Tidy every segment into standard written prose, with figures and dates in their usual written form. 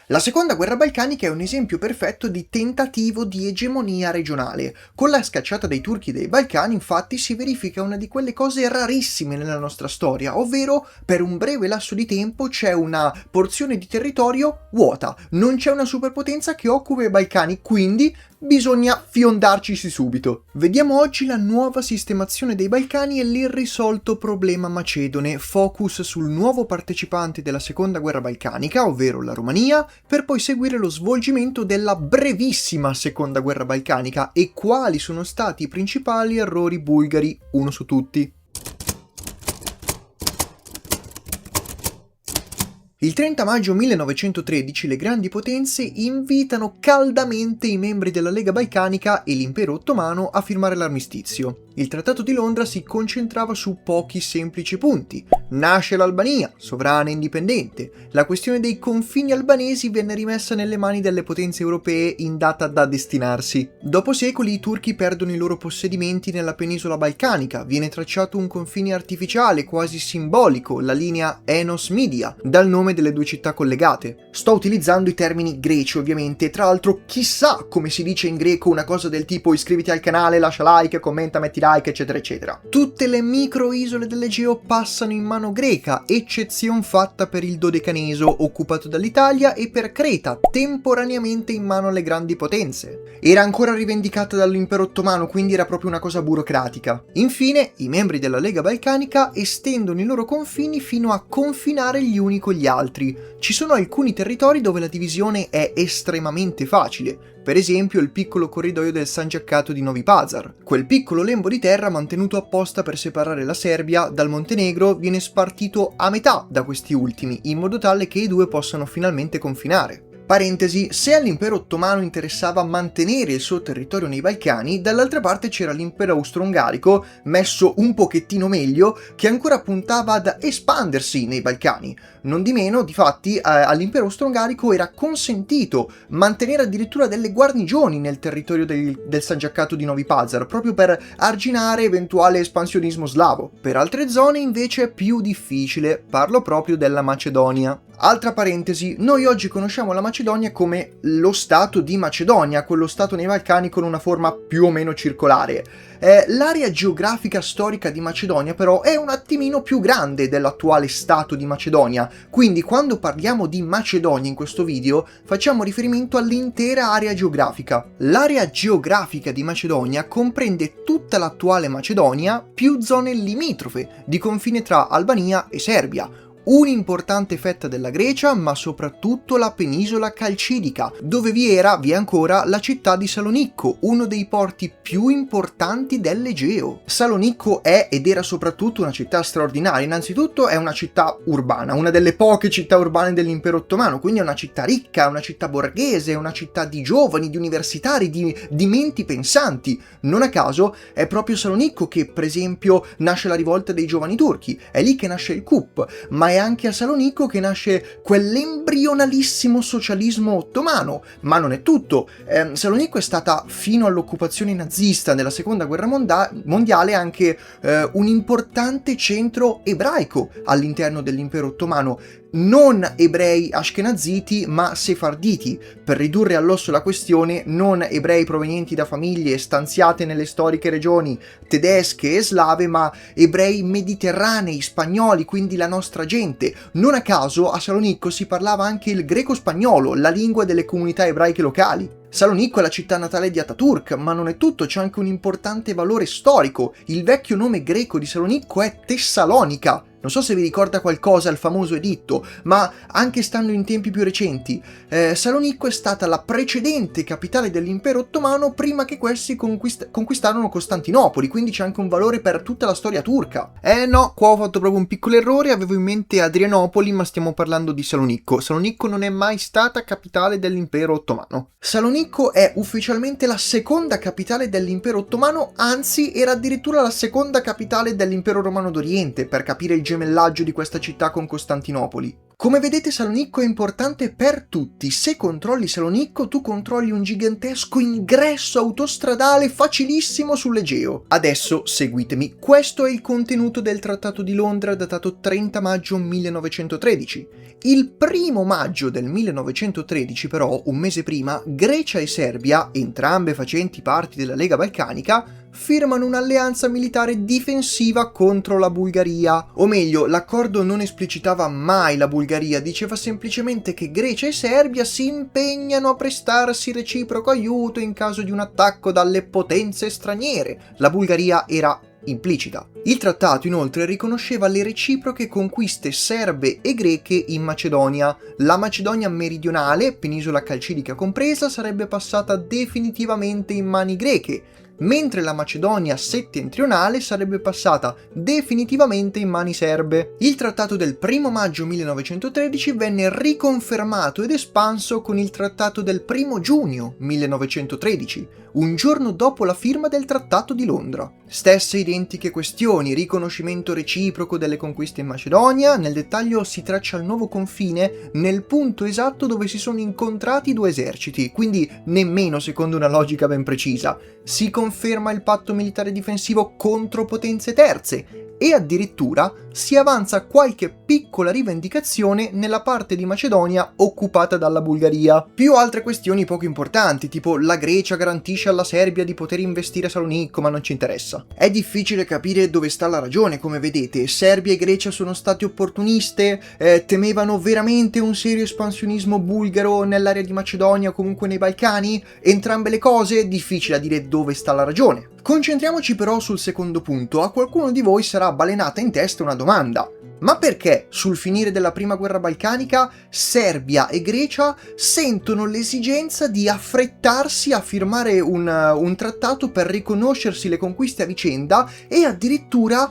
La seconda guerra balcanica è un esempio perfetto di tentativo di egemonia regionale. Con la scacciata dei turchi dei Balcani, infatti, si verifica una di quelle cose rarissime nella nostra storia, ovvero per un breve lasso di tempo c'è una porzione di territorio vuota, non c'è una superpotenza che occupa i Balcani, quindi bisogna fiondarci subito. Vediamo oggi la nuova sistemazione dei Balcani e l'irrisolto problema macedone, focus sul nuovo partecipante della seconda guerra balcanica, ovvero la Romania, per poi seguire lo svolgimento della brevissima seconda guerra balcanica e quali sono stati i principali errori bulgari, uno su tutti. Il 30 maggio 1913 le grandi potenze invitano caldamente i membri della Lega Balcanica e l'Impero Ottomano a firmare l'armistizio. Il Trattato di Londra si concentrava su pochi semplici punti. Nasce l'Albania, sovrana e indipendente. La questione dei confini albanesi venne rimessa nelle mani delle potenze europee in data da destinarsi. Dopo secoli i turchi perdono i loro possedimenti nella penisola balcanica, viene tracciato un confine artificiale quasi simbolico, la linea Enos-Midia, dal nome delle due città collegate. Sto utilizzando i termini greci ovviamente, tra l'altro chissà come si dice in greco una cosa del tipo iscriviti al canale, lascia like, commenta, metti like, eccetera eccetera. Tutte le micro isole dell'Egeo passano in mano greca, eccezion fatta per il Dodecaneso occupato dall'Italia e per Creta, temporaneamente in mano alle grandi potenze. Era ancora rivendicata dall'Impero Ottomano, quindi era proprio una cosa burocratica. Infine, i membri della Lega Balcanica estendono i loro confini fino a confinare gli uni con gli altri. Ci sono alcuni territori dove la divisione è estremamente facile, per esempio il piccolo corridoio del San Giaccato di Novi Pazar. Quel piccolo lembo di terra mantenuto apposta per separare la Serbia dal Montenegro viene spartito a metà da questi ultimi, in modo tale che i due possano finalmente confinare. Parentesi, se all'impero ottomano interessava mantenere il suo territorio nei Balcani, dall'altra parte c'era l'impero austro-ungarico, messo un pochettino meglio, che ancora puntava ad espandersi nei Balcani. Non di meno, difatti, all'impero austro-ungarico era consentito mantenere addirittura delle guarnigioni nel territorio del San Giaccato di Novi Pazar, proprio per arginare eventuale espansionismo slavo. Per altre zone invece è più difficile, parlo proprio della Macedonia. Altra parentesi, noi oggi conosciamo la Macedonia come lo Stato di Macedonia, quello Stato nei Balcani con una forma più o meno circolare. L'area geografica storica di Macedonia però è un attimino più grande dell'attuale Stato di Macedonia, quindi quando parliamo di Macedonia in questo video facciamo riferimento all'intera area geografica. L'area geografica di Macedonia comprende tutta l'attuale Macedonia più zone limitrofe di confine tra Albania e Serbia, un'importante fetta della Grecia, ma soprattutto la penisola calcidica, dove vi è ancora la città di Salonicco, uno dei porti più importanti dell'Egeo. Salonicco è ed era soprattutto una città straordinaria. Innanzitutto è una città urbana, una delle poche città urbane dell'Impero Ottomano, quindi è una città ricca, una città borghese, una città di giovani, di universitari, di menti pensanti. Non a caso è proprio Salonicco che, per esempio, nasce la rivolta dei giovani turchi, è lì che nasce il coup, ma è anche a Salonicco che nasce quell'embrionalissimo socialismo ottomano. Ma non è tutto. Salonicco è stata fino all'occupazione nazista nella seconda guerra mondiale anche un importante centro ebraico all'interno dell'impero ottomano. Non ebrei ashkenaziti ma sefarditi, per ridurre all'osso la questione, non ebrei provenienti da famiglie stanziate nelle storiche regioni tedesche e slave, ma ebrei mediterranei, spagnoli, quindi la nostra gente. Non a caso a Salonicco si parlava anche il greco-spagnolo, la lingua delle comunità ebraiche locali. Salonicco è la città natale di Ataturk, ma non è tutto, c'è anche un importante valore storico. Il vecchio nome greco di Salonicco è Tessalonica. Non so se vi ricorda qualcosa il famoso editto, ma anche stando in tempi più recenti, Salonicco è stata la precedente capitale dell'impero ottomano prima che questi conquistarono Costantinopoli, quindi c'è anche un valore per tutta la storia turca. No, qua ho fatto proprio un piccolo errore, avevo in mente Adrianopoli, ma stiamo parlando di Salonicco. Salonicco non è mai stata capitale dell'impero ottomano. Salonicco è ufficialmente la seconda capitale dell'impero ottomano, anzi era addirittura la seconda capitale dell'impero romano d'Oriente, per capire il gemellaggio di questa città con Costantinopoli. Come vedete, Salonicco è importante per tutti. Se controlli Salonicco, tu controlli un gigantesco ingresso autostradale facilissimo sull'Egeo. Adesso seguitemi. Questo è il contenuto del Trattato di Londra datato 30 maggio 1913. Il 1 maggio del 1913, però, un mese prima, Grecia e Serbia, entrambe facenti parte della Lega Balcanica, firmano un'alleanza militare difensiva contro la Bulgaria. O meglio, l'accordo non esplicitava mai la Bulgaria, diceva semplicemente che Grecia e Serbia si impegnano a prestarsi reciproco aiuto in caso di un attacco dalle potenze straniere. La Bulgaria era implicita. Il trattato inoltre riconosceva le reciproche conquiste serbe e greche in Macedonia. La Macedonia meridionale, penisola calcidica compresa, sarebbe passata definitivamente in mani greche, mentre la Macedonia settentrionale sarebbe passata definitivamente in mani serbe. Il trattato del 1 maggio 1913 venne riconfermato ed espanso con il trattato del 1 giugno 1913, un giorno dopo la firma del Trattato di Londra. Stesse identiche questioni, riconoscimento reciproco delle conquiste in Macedonia, nel dettaglio si traccia il nuovo confine nel punto esatto dove si sono incontrati i due eserciti, quindi nemmeno secondo una logica ben precisa. Si conferma il patto militare difensivo contro potenze terze e addirittura si avanza qualche piccola rivendicazione nella parte di Macedonia occupata dalla Bulgaria. Più altre questioni poco importanti, tipo la Grecia garantisce alla Serbia di poter investire a Salonicco, ma non ci interessa. È difficile capire dove sta la ragione, come vedete. Serbia e Grecia sono state opportuniste, temevano veramente un serio espansionismo bulgaro nell'area di Macedonia o comunque nei Balcani? Entrambe le cose? Difficile a dire dove sta la ragione. Concentriamoci però sul secondo punto. A qualcuno di voi sarà balenata in testa una domanda. Ma perché sul finire della prima guerra balcanica Serbia e Grecia sentono l'esigenza di affrettarsi a firmare un trattato per riconoscersi le conquiste a vicenda e addirittura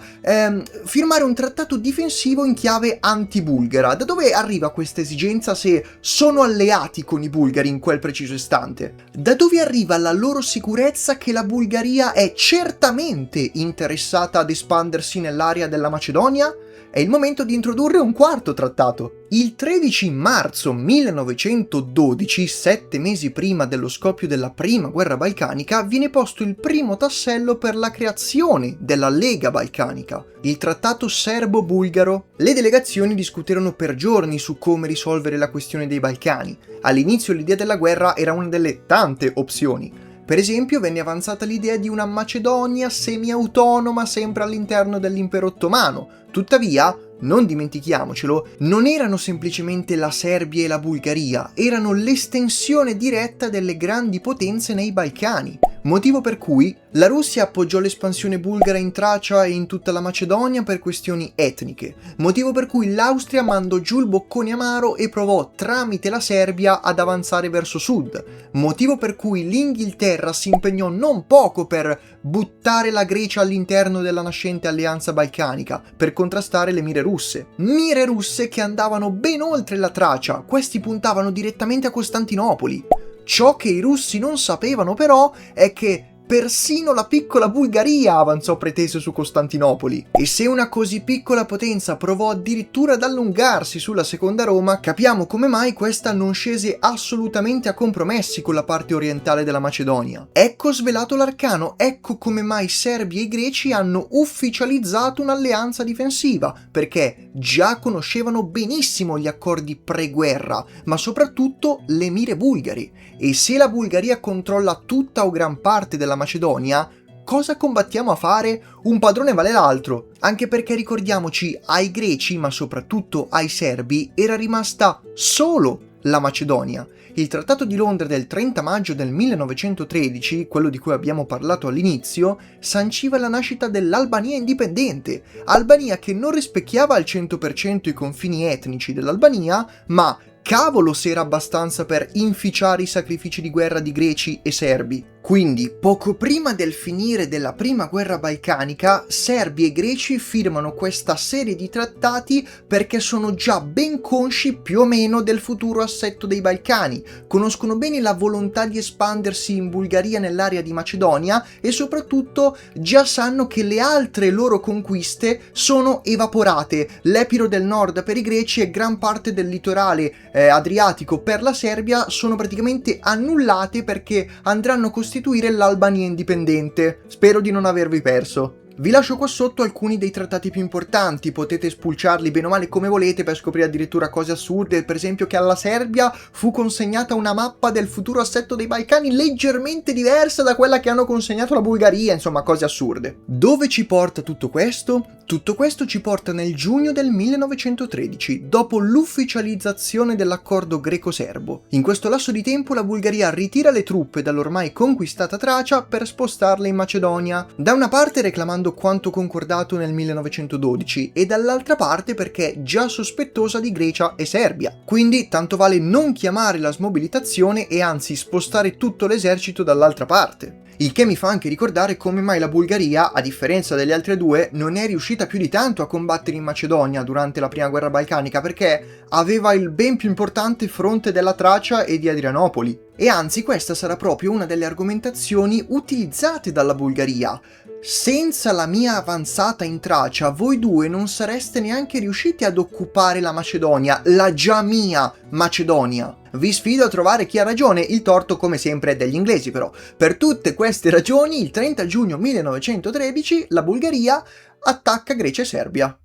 firmare un trattato difensivo in chiave anti-bulgara? Da dove arriva questa esigenza se sono alleati con i bulgari in quel preciso istante? Da dove arriva la loro sicurezza che la Bulgaria è certamente interessata ad espandersi nell'area della Macedonia? È il momento di introdurre un quarto trattato. Il 13 marzo 1912, 7 mesi prima dello scoppio della prima guerra balcanica, viene posto il primo tassello per la creazione della Lega Balcanica, il trattato serbo-bulgaro. Le delegazioni discuterono per giorni su come risolvere la questione dei Balcani. All'inizio l'idea della guerra era una delle tante opzioni. Per esempio venne avanzata l'idea di una Macedonia semi-autonoma sempre all'interno dell'impero ottomano. Tuttavia, non dimentichiamocelo, non erano semplicemente la Serbia e la Bulgaria, erano l'estensione diretta delle grandi potenze nei Balcani. Motivo per cui la Russia appoggiò l'espansione bulgara in Tracia e in tutta la Macedonia per questioni etniche. Motivo per cui l'Austria mandò giù il boccone amaro e provò tramite la Serbia ad avanzare verso sud. Motivo per cui l'Inghilterra si impegnò non poco per buttare la Grecia all'interno della nascente alleanza balcanica, per contrastare le mire russe. Mire russe che andavano ben oltre la Tracia, questi puntavano direttamente a Costantinopoli. Ciò che i russi non sapevano però è che persino la piccola Bulgaria avanzò pretese su Costantinopoli. E se una così piccola potenza provò addirittura ad allungarsi sulla seconda Roma, capiamo come mai questa non scese assolutamente a compromessi con la parte orientale della Macedonia. Ecco svelato l'arcano, ecco come mai serbi e greci hanno ufficializzato un'alleanza difensiva, perché già conoscevano benissimo gli accordi pre-guerra, ma soprattutto le mire bulgari. E se la Bulgaria controlla tutta o gran parte della Macedonia, cosa combattiamo a fare? Un padrone vale l'altro, anche perché ricordiamoci, ai greci, ma soprattutto ai serbi, era rimasta solo la Macedonia. Il Trattato di Londra del 30 maggio del 1913, quello di cui abbiamo parlato all'inizio, sanciva la nascita dell'Albania indipendente, Albania che non rispecchiava al 100% i confini etnici dell'Albania, ma cavolo se era abbastanza per inficiare i sacrifici di guerra di greci e serbi. Quindi, poco prima del finire della prima guerra balcanica, serbi e greci firmano questa serie di trattati perché sono già ben consci più o meno del futuro assetto dei Balcani, conoscono bene la volontà di espandersi in Bulgaria nell'area di Macedonia e soprattutto già sanno che le altre loro conquiste sono evaporate. L'Epiro del Nord per i greci e gran parte del litorale adriatico per la Serbia sono praticamente annullate perché andranno a costituire l'Albania indipendente. Spero di non avervi perso. Vi lascio qua sotto alcuni dei trattati più importanti, potete spulciarli bene o male come volete per scoprire addirittura cose assurde, per esempio che alla Serbia fu consegnata una mappa del futuro assetto dei Balcani leggermente diversa da quella che hanno consegnato la Bulgaria, insomma cose assurde. Dove ci porta tutto questo? Tutto questo ci porta nel giugno del 1913, dopo l'ufficializzazione dell'accordo greco-serbo. In questo lasso di tempo la Bulgaria ritira le truppe dall'ormai conquistata Tracia per spostarle in Macedonia, da una parte reclamando quanto concordato nel 1912 e dall'altra parte perché già sospettosa di Grecia e Serbia. Quindi tanto vale non chiamare la smobilitazione e anzi spostare tutto l'esercito dall'altra parte. Il che mi fa anche ricordare come mai la Bulgaria, a differenza delle altre due, non è riuscita più di tanto a combattere in Macedonia durante la prima guerra balcanica perché aveva il ben più importante fronte della Tracia e di Adrianopoli. E anzi questa sarà proprio una delle argomentazioni utilizzate dalla Bulgaria. Senza la mia avanzata in Tracia, voi due non sareste neanche riusciti ad occupare la Macedonia, la già mia Macedonia. Vi sfido a trovare chi ha ragione, il torto come sempre è degli inglesi però. Per tutte queste ragioni, il 30 giugno 1913 la Bulgaria attacca Grecia e Serbia.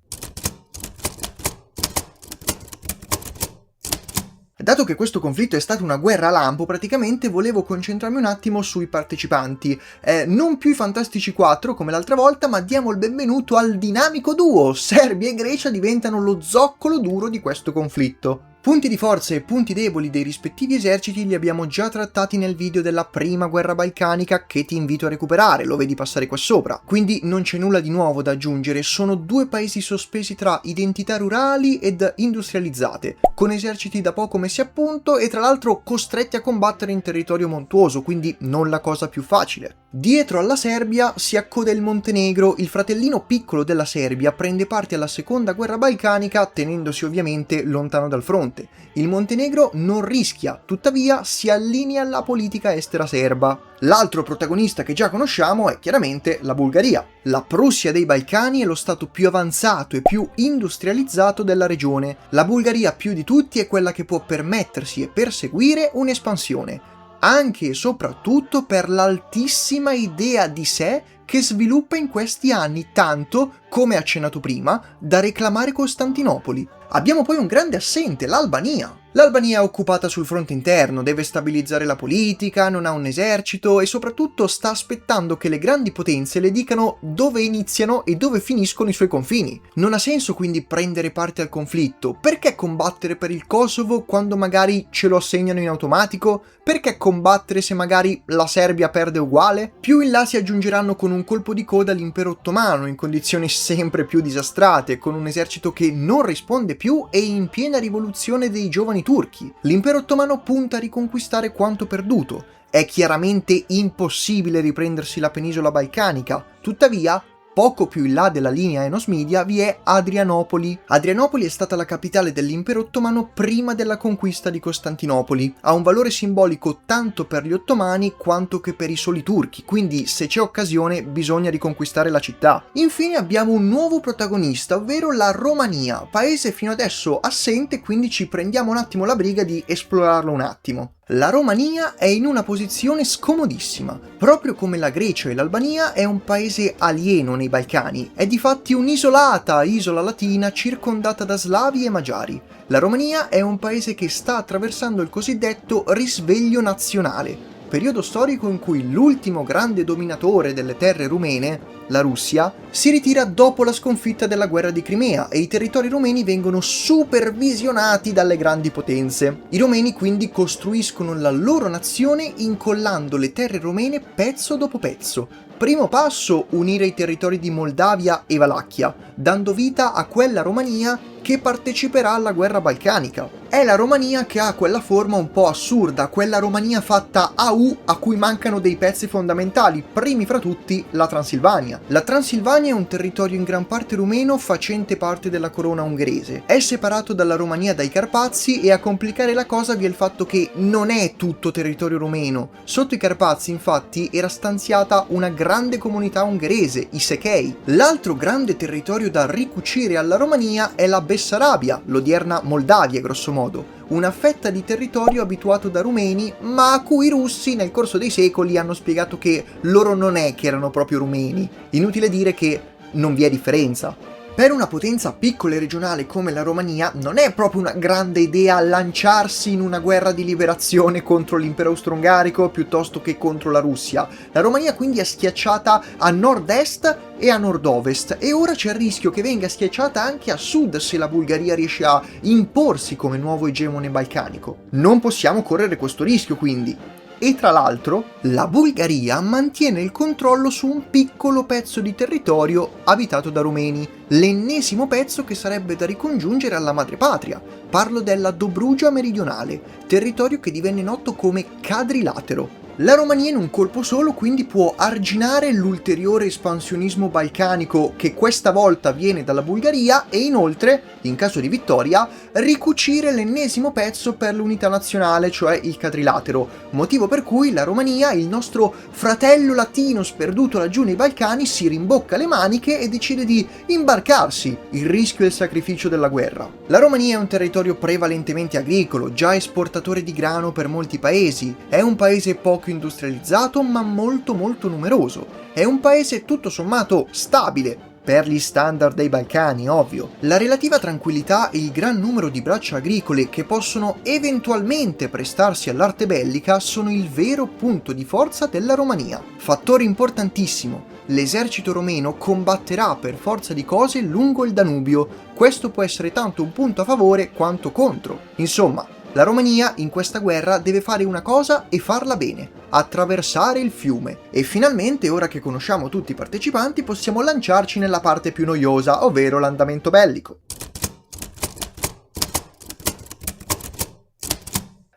Dato che questo conflitto è stato una guerra a lampo, praticamente volevo concentrarmi un attimo sui partecipanti. Non più i Fantastici 4 come l'altra volta, ma diamo il benvenuto al dinamico duo. Serbia e Grecia diventano lo zoccolo duro di questo conflitto. Punti di forza e punti deboli dei rispettivi eserciti li abbiamo già trattati nel video della prima guerra balcanica che ti invito a recuperare, lo vedi passare qua sopra. Quindi non c'è nulla di nuovo da aggiungere, sono due paesi sospesi tra identità rurali ed industrializzate, con eserciti da poco messi a punto e tra l'altro costretti a combattere in territorio montuoso, quindi non la cosa più facile. Dietro alla Serbia si accoda il Montenegro, il fratellino piccolo della Serbia prende parte alla seconda guerra balcanica tenendosi ovviamente lontano dal fronte. Il Montenegro non rischia, tuttavia si allinea alla politica estera serba. L'altro protagonista che già conosciamo è chiaramente la Bulgaria. La Prussia dei Balcani è lo stato più avanzato e più industrializzato della regione. La Bulgaria più di tutti è quella che può permettersi e perseguire un'espansione, anche e soprattutto per l'altissima idea di sé che sviluppa in questi anni, tanto, come accennato prima, da reclamare Costantinopoli. Abbiamo poi un grande assente, l'Albania. L'Albania è occupata sul fronte interno, deve stabilizzare la politica, non ha un esercito e soprattutto sta aspettando che le grandi potenze le dicano dove iniziano e dove finiscono i suoi confini. Non ha senso quindi prendere parte al conflitto. Perché combattere per il Kosovo quando magari ce lo assegnano in automatico? Perché combattere se magari la Serbia perde uguale? Più in là si aggiungeranno con un colpo di coda l'impero ottomano in condizioni sempre più disastrate, con un esercito che non risponde più e in piena rivoluzione dei giovani turchi. L'impero ottomano punta a riconquistare quanto perduto. È chiaramente impossibile riprendersi la penisola balcanica, tuttavia poco più in là della linea Enos-Media vi è Adrianopoli. Adrianopoli è stata la capitale dell'impero ottomano prima della conquista di Costantinopoli. Ha un valore simbolico tanto per gli ottomani quanto che per i soli turchi, quindi se c'è occasione bisogna riconquistare la città. Infine abbiamo un nuovo protagonista, ovvero la Romania, paese fino adesso assente, quindi ci prendiamo un attimo la briga di esplorarlo un attimo. La Romania è in una posizione scomodissima. Proprio come la Grecia e l'Albania è un paese alieno nei Balcani, è difatti un'isolata isola latina circondata da slavi e magiari. La Romania è un paese che sta attraversando il cosiddetto risveglio nazionale, periodo storico in cui l'ultimo grande dominatore delle terre rumene, la Russia, si ritira dopo la sconfitta della guerra di Crimea e i territori rumeni vengono supervisionati dalle grandi potenze. I romeni quindi costruiscono la loro nazione incollando le terre rumene pezzo dopo pezzo, primo passo unire i territori di Moldavia e Valacchia, dando vita a quella Romania che parteciperà alla guerra balcanica. È la Romania che ha quella forma un po' assurda, quella Romania fatta a U a cui mancano dei pezzi fondamentali, primi fra tutti la Transilvania. La Transilvania è un territorio in gran parte rumeno facente parte della corona ungherese. È separato dalla Romania dai Carpazi e a complicare la cosa vi è il fatto che non è tutto territorio rumeno. Sotto i Carpazi infatti era stanziata una grande comunità ungherese, i Sechei. L'altro grande territorio da ricucire alla Romania è la Bessarabia, l'odierna Moldavia grosso modo, una fetta di territorio abituato da rumeni, ma a cui i russi nel corso dei secoli hanno spiegato che loro non è che erano proprio rumeni. Inutile dire che non vi è differenza. Per una potenza piccola e regionale come la Romania non è proprio una grande idea lanciarsi in una guerra di liberazione contro l'impero austro-ungarico piuttosto che contro la Russia. La Romania quindi è schiacciata a nord-est e a nord-ovest e ora c'è il rischio che venga schiacciata anche a sud se la Bulgaria riesce a imporsi come nuovo egemone balcanico. Non possiamo correre questo rischio quindi. E tra l'altro, la Bulgaria mantiene il controllo su un piccolo pezzo di territorio abitato da rumeni, l'ennesimo pezzo che sarebbe da ricongiungere alla madrepatria. Parlo della Dobrugia meridionale, territorio che divenne noto come Cadrilatero. La Romania in un colpo solo quindi può arginare l'ulteriore espansionismo balcanico che questa volta viene dalla Bulgaria e inoltre, in caso di vittoria, ricucire l'ennesimo pezzo per l'unità nazionale, cioè il Cadrilatero, motivo per cui la Romania, il nostro fratello latino sperduto laggiù nei Balcani, si rimbocca le maniche e decide di imbarcarsi, il rischio e il sacrificio della guerra. La Romania è un territorio prevalentemente agricolo, già esportatore di grano per molti paesi, è un paese poco industrializzato ma molto numeroso. È un paese tutto sommato stabile, per gli standard dei Balcani, ovvio. La relativa tranquillità e il gran numero di braccia agricole che possono eventualmente prestarsi all'arte bellica sono il vero punto di forza della Romania. Fattore importantissimo, l'esercito romeno combatterà per forza di cose lungo il Danubio. Questo può essere tanto un punto a favore quanto contro. Insomma, la Romania in questa guerra deve fare una cosa e farla bene, attraversare il fiume. E finalmente, ora che conosciamo tutti i partecipanti, possiamo lanciarci nella parte più noiosa, ovvero l'andamento bellico.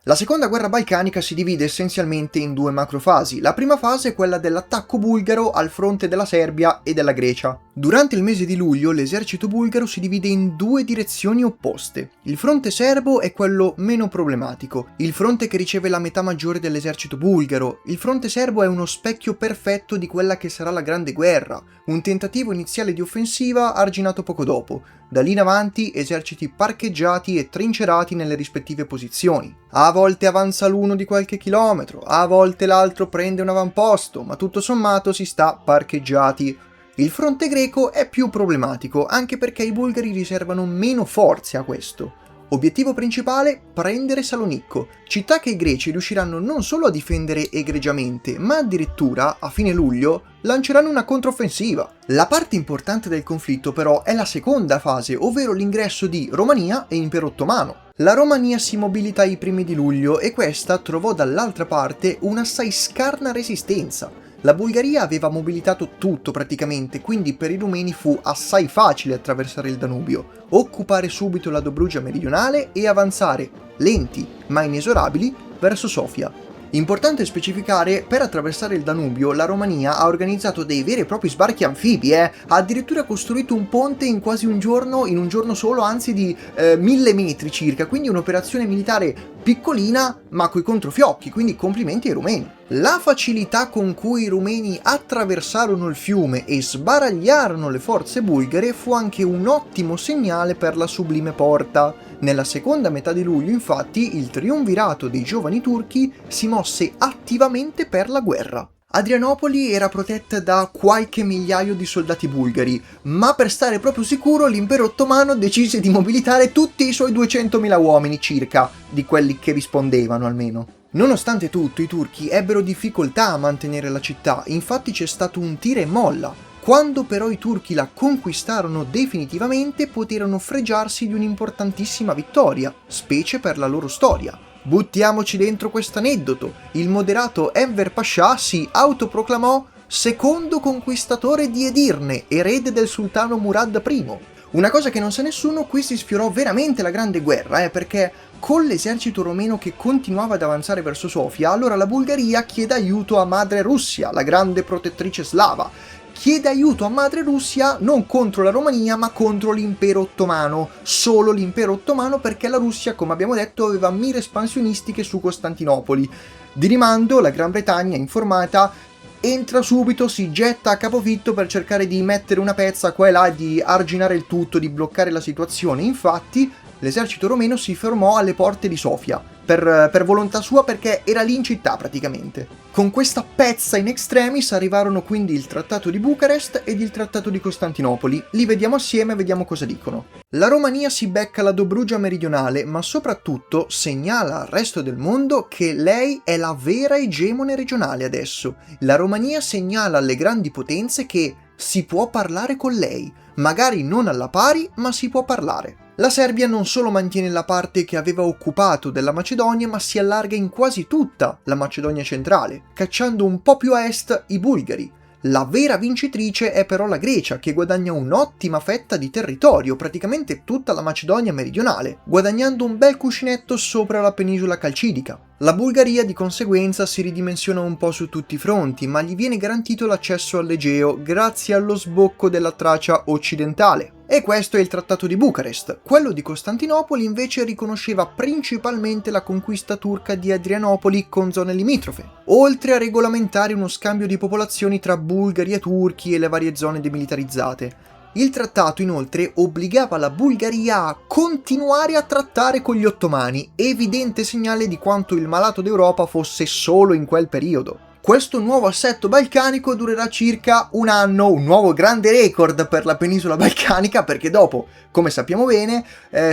La seconda guerra balcanica si divide essenzialmente in due macrofasi. La prima fase è quella dell'attacco bulgaro al fronte della Serbia e della Grecia. Durante il mese di luglio l'esercito bulgaro si divide in due direzioni opposte. Il fronte serbo è quello meno problematico, il fronte che riceve la metà maggiore dell'esercito bulgaro. Il fronte serbo è uno specchio perfetto di quella che sarà la Grande Guerra, un tentativo iniziale di offensiva arginato poco dopo. Da lì in avanti eserciti parcheggiati e trincerati nelle rispettive posizioni. A volte avanza l'uno di qualche chilometro, a volte l'altro prende un avamposto, ma tutto sommato si sta parcheggiati. Il fronte greco è più problematico, anche perché i bulgari riservano meno forze a questo. Obiettivo principale: prendere Salonicco, città che i greci riusciranno non solo a difendere egregiamente, ma addirittura, a fine luglio, lanceranno una controffensiva. La parte importante del conflitto però è la seconda fase, ovvero l'ingresso di Romania e Impero Ottomano. La Romania si mobilita ai primi di luglio e questa trovò dall'altra parte un'assai scarna resistenza. La Bulgaria aveva mobilitato tutto praticamente, quindi per i rumeni fu assai facile attraversare il Danubio, occupare subito la Dobrugia meridionale e avanzare, lenti ma inesorabili, verso Sofia. Importante specificare, per attraversare il Danubio la Romania ha organizzato dei veri e propri sbarchi anfibi, ha addirittura costruito un ponte in quasi un giorno solo, anzi di 1000 metri circa, quindi un'operazione militare piccolina ma coi controfiocchi, quindi complimenti ai rumeni. La facilità con cui i rumeni attraversarono il fiume e sbaragliarono le forze bulgare fu anche un ottimo segnale per la Sublime Porta. Nella seconda metà di luglio, infatti, il triumvirato dei giovani turchi si mosse attivamente per la guerra. Adrianopoli era protetta da qualche migliaio di soldati bulgari, ma per stare proprio sicuro l'impero ottomano decise di mobilitare tutti i suoi 200.000 uomini circa, di quelli che rispondevano almeno. Nonostante tutto, i turchi ebbero difficoltà a mantenere la città, infatti c'è stato un tira e molla. Quando però i turchi la conquistarono definitivamente, poterono fregiarsi di un'importantissima vittoria, specie per la loro storia. Buttiamoci dentro questo aneddoto. Il moderato Enver Pascià si autoproclamò secondo conquistatore di Edirne, erede del sultano Murad I. Una cosa che non sa nessuno, qui si sfiorò veramente la Grande Guerra, perché con l'esercito romeno che continuava ad avanzare verso Sofia, allora la Bulgaria chiede aiuto a Madre Russia, la grande protettrice slava. Chiede aiuto a Madre Russia non contro la Romania, ma contro l'impero ottomano. Solo l'impero ottomano, perché la Russia, come abbiamo detto, aveva mire espansionistiche su Costantinopoli. Di rimando, la Gran Bretagna, informata, entra subito, si getta a capofitto per cercare di mettere una pezza qua e là, di arginare il tutto, di bloccare la situazione. Infatti, l'esercito romeno si fermò alle porte di Sofia, per volontà sua, perché era lì in città praticamente. Con questa pezza in extremis arrivarono quindi il Trattato di Bucarest ed il Trattato di Costantinopoli. Li vediamo assieme e vediamo cosa dicono. La Romania si becca la Dobrugia meridionale, ma soprattutto segnala al resto del mondo che lei è la vera egemone regionale adesso. La Romania segnala alle grandi potenze che si può parlare con lei, magari non alla pari, ma si può parlare. La Serbia non solo mantiene la parte che aveva occupato della Macedonia, ma si allarga in quasi tutta la Macedonia centrale, cacciando un po' più a est i bulgari. La vera vincitrice è però la Grecia, che guadagna un'ottima fetta di territorio, praticamente tutta la Macedonia meridionale, guadagnando un bel cuscinetto sopra la penisola calcidica. La Bulgaria di conseguenza si ridimensiona un po' su tutti i fronti, ma gli viene garantito l'accesso all'Egeo grazie allo sbocco della Tracia occidentale. E questo è il Trattato di Bucarest. Quello di Costantinopoli invece riconosceva principalmente la conquista turca di Adrianopoli con zone limitrofe, oltre a regolamentare uno scambio di popolazioni tra bulgari e turchi e le varie zone demilitarizzate. Il trattato inoltre obbligava la Bulgaria a continuare a trattare con gli ottomani, evidente segnale di quanto il malato d'Europa fosse solo in quel periodo. Questo nuovo assetto balcanico durerà circa un anno, un nuovo grande record per la penisola balcanica, perché dopo, come sappiamo bene,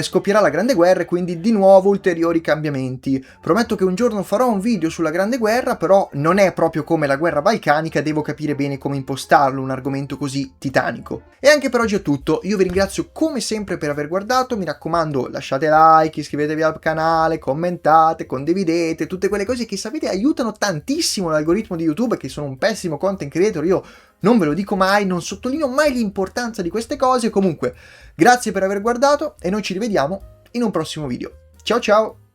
scoppierà la Grande Guerra e quindi di nuovo ulteriori cambiamenti. Prometto che un giorno farò un video sulla Grande Guerra, però non è proprio come la guerra balcanica, devo capire bene come impostarlo, un argomento così titanico. E anche per oggi è tutto, io vi ringrazio come sempre per aver guardato, mi raccomando lasciate like, iscrivetevi al canale, commentate, condividete, tutte quelle cose che sapete aiutano tantissimo l'algoritmo di YouTube, che sono un pessimo content creator, io non ve lo dico mai, non sottolineo mai l'importanza di queste cose. Comunque, grazie per aver guardato e noi ci rivediamo in un prossimo video. Ciao ciao!